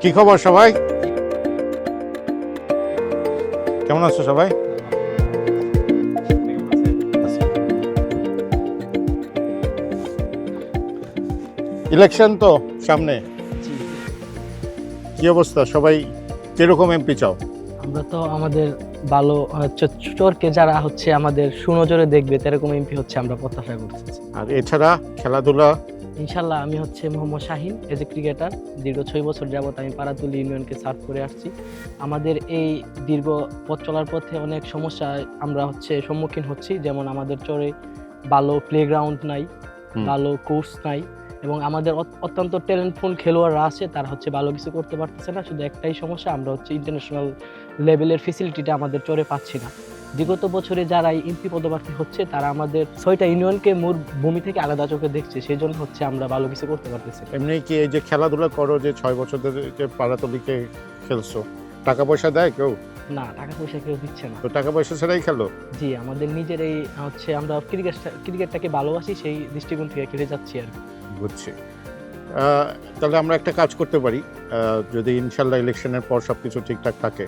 কি খবর সবাই? কেমন আছো সবাই? ইলেকশন তো সামনে, কি অবস্থা? সবাই কিরকম এমপি চাও? আমরা তো আমাদের ভালো চোরকে যারা হচ্ছে আমাদের সুনজরে দেখবে এরকম এমপি হচ্ছে আমরা প্রত্যাশা করতেছি। আর এছাড়া খেলাধুলা? ইনশাল্লাহ আমি হচ্ছে Mohammad Shahin, as a cricketer. দীর্ঘ 6 বছর যাবত আমি পাড়াতুলি ইউনিয়নকে সার্ভ করে আসছি। আমাদের এই দীর্ঘ পথ চলার পথে অনেক সমস্যা আমরা সম্মুখীন হচ্ছি, যেমন আমাদের চরে ভালো প্লেগ্রাউন্ড নাই, ভালো কোর্স নাই, এবং আমাদের অত্যন্ত ট্যালেন্টফুল খেলোয়াড়রা আছে, তারা ভালো কিছু করতে পারতেছে না। শুধু একটাই সমস্যা, আমরা ইন্টারন্যাশনাল লেভেলের ফেসিলিটিটা আমাদের চরে পাচ্ছি না। বিগত বছরে যারা এমপি পদপ্রার্থী হচ্ছে তারা আমাদের 6টা ইউনিয়নকে মূল ভূমি থেকে আলাদা চোখে দেখছে, সেই জন্য আমরা ভালো কিছু করতে পারতেছি। এমনি কি এই যে খেলাধুলা করো, যে 6 বছর ধরে যে পাড়াতলিকে খেলছো, টাকা পয়সা দেয় কেউ? না, টাকা পয়সা কেউ দিচ্ছে না। তো টাকা পয়সা ছাড়াই খেলো? জি, আমাদের নিজের এই আমরা ক্রিকেটটাকে ভালোবাসি, সেই দৃষ্টিকোণ থেকে খেলে যাচ্ছি আর কি। বুঝছি। তাহলে আমরা একটা কাজ করতে পারি, যদি ইনশাল্লাহ ইলেকশনের পর সবকিছু ঠিকঠাক থাকে,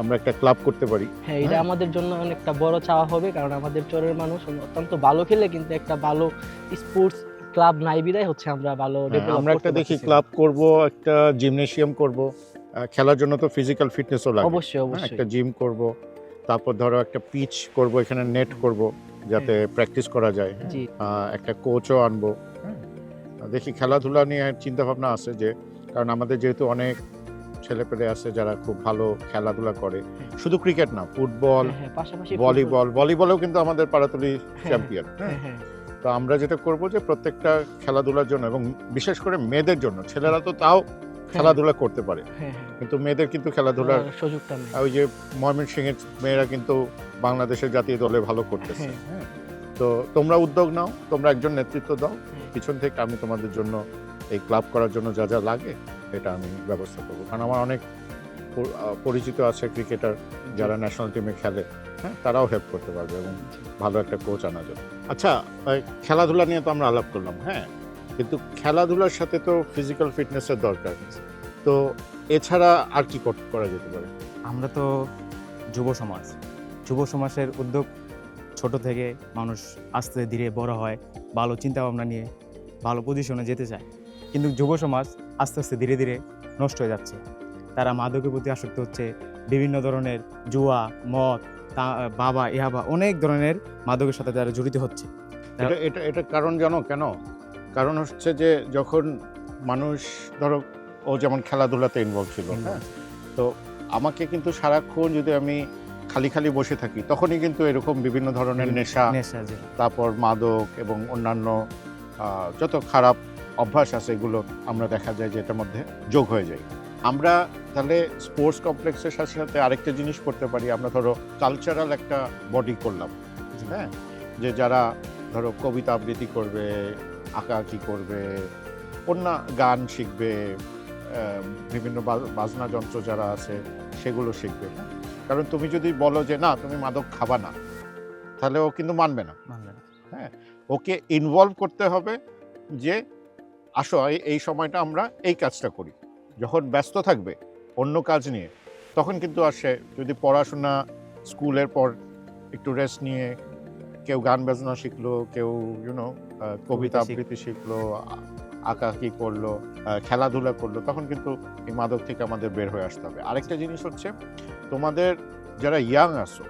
আমরা একটা ক্লাব করতে পারি। হ্যাঁ, এটা আমাদের জন্য অনেকটা বড় চাওয়া হবে, কারণ আমাদের চরের মানুষ অত্যন্ত ভালো খেলে, কিন্তু একটা ভালো স্পোর্টস ক্লাব নাই বিদায় আমরা ভালো ডেভেলপ আমরা একটা দেখি ক্লাব করব, একটা জিমনেশিয়াম করব। খেলার জন্য তো ফিজিক্যাল ফিটনেসও লাগে, অবশ্যই অবশ্যই। একটা জিম করব, তারপর ধরো একটা পিচ করব, এখানে নেট করব যাতে প্র্যাকটিস করা যায়। জি, একটা কোচও আনবো। দেখি, খেলাধুলা নিয়ে চিন্তা ভাবনা আছে, যে কারণ আমাদের যেহেতু অনেক ছেলেপেলে আছে যারা খুব ভালো খেলাধুলা করে, শুধু ক্রিকেট না, ফুটবল, পাশাপাশি ভলিবলেও কিন্তু আমাদের পাড়াতলি চ্যাম্পিয়ন। তো আমরা যেটা করব যে প্রত্যেকটা খেলাধুলার জন্য, এবং বিশেষ করে মেয়েদের জন্য, ছেলেরা তো তাও খেলাধুলা করতে পারে, কিন্তু মেয়েদের কিন্তু খেলাধুলার সুযোগটা নেই। ওই যে ময়মনসিংহের মেয়েরা কিন্তু বাংলাদেশের জাতীয় দলে ভালো করতেছে। তো তোমরা উদ্যোগ নাও, তোমরা একজন নেতৃত্ব দাও পিছন থেকে, আমি তোমাদের জন্য এই ক্লাব করার জন্য যা যা লাগে এটা আমি ব্যবস্থা করবো, কারণ আমার অনেক পরিচিত আছে ক্রিকেটার যারা ন্যাশনাল টিমে খেলে, তারাও হেল্প করতে পারবে, এবং ভালো একটা কোচ আনা যাবে। আচ্ছা, খেলাধুলা নিয়ে তো আমরা আলাপ করলাম, কিন্তু খেলাধুলার সাথে তো ফিজিক্যাল ফিটনেসের দরকার। তো এছাড়া আর কি করা যেতে পারে? আমরা তো যুব সমাজের উদ্যোগ, ছোট থেকে মানুষ আস্তে ধীরে বড় হয়, ভালো চিন্তা ভাবনা নিয়ে ভালো পজিশনে যেতে চায়, কিন্তু যুব সমাজ আস্তে আস্তে ধীরে ধীরে নষ্ট হয়ে যাচ্ছে। তারা মাদকের প্রতি আসক্ত হচ্ছে, বিভিন্ন ধরনের জুয়া, মদ, বাবা ইহাবা, অনেক ধরনের মাদকের সাথে তারা জড়িত হচ্ছে। এটা কারণ জানো কেন? কারণ হচ্ছে যে যখন মানুষ, ধরো ও যেমন খেলাধুলাতে ইনভলভ ছিল, তো আমাকে কিন্তু সারাক্ষণ যদি আমি খালি বসে থাকি, তখনই কিন্তু এরকম বিভিন্ন ধরনের নেশা, তারপর মাদক এবং অন্যান্য যত খারাপ অভ্যাস আছে, এগুলো আমরা দেখা যায় যে এটার মধ্যে যোগ হয়ে যায়। আমরা তাহলে স্পোর্টস কমপ্লেক্সের সাথে সাথে আরেকটা জিনিস করতে পারি, আমরা ধরো কালচারাল একটা বডি করলাম, যে যারা ধরো কবিতা আবৃত্তি করবে, আঁকাআঁকি করবে, অন্য গান শিখবে, বিভিন্ন বাজনা যন্ত্র যারা আছে সেগুলো শিখবে। কারণ তুমি যদি বলো যে না তুমি মাদক খাবা না, তাহলে ও কিন্তু মানবে না। ওকে ইনভলভ করতে হবে, যে আসো এই সময়টা আমরা এই কাজটা করি। যখন ব্যস্ত থাকবে অন্য কাজ নিয়ে, তখন কিন্তু আসে, যদি পড়াশোনা স্কুলের পর একটু রেস্ট নিয়ে কেউ গান বাজনা শিখলো, কেউ কবিতা আবৃত্তি শিখলো, আঁকাআঁকি করলো, খেলাধুলা করলো, তখন কিন্তু এই মাদক থেকে আমাদের বের হয়ে আসতে হবে। আরেকটা জিনিস হচ্ছে, তোমাদের যারা ইয়াং আছো,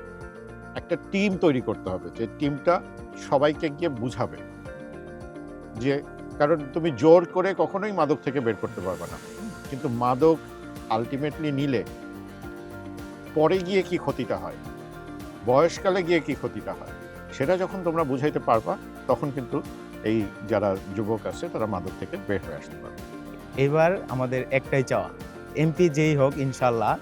একটা টিম তৈরি করতে হবে, যে টিমটা সবাইকে গিয়ে বুঝাবে, যে কারণ তুমি জোর করে কখনোই মাদক থেকে বের করতে পারবে না, কিন্তু মাদক আলটিমেটলি নিলে পরে গিয়ে কি ক্ষতিটা হয়, বয়সকালে গিয়ে কি ক্ষতিটা হয়, সেটা যখন তোমরা বুঝাইতে পারবা, তখন কিন্তু এই যারা যুবক আছে তারা মাদক থেকে বের হয়ে আসতে পারবে। এবার আমাদের একটাই চাওয়া, এমপি যেই হোক ইনশাল্লাহ,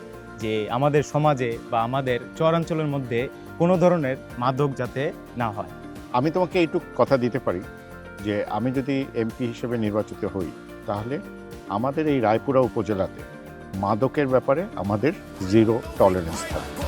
যে আমাদের সমাজে বা আমাদের চরাঞ্চলের মধ্যে কোনো ধরনের মাদক যাতে না হয়। আমি তোমাকে এইটুকু কথা দিতে পারি, যে আমি যদি এমপি হিসেবে নির্বাচিত হই, তাহলে আমাদের এই রায়পুরা উপজেলাতে মাদকের ব্যাপারে আমাদের 0 টলারেন্স থাকবে।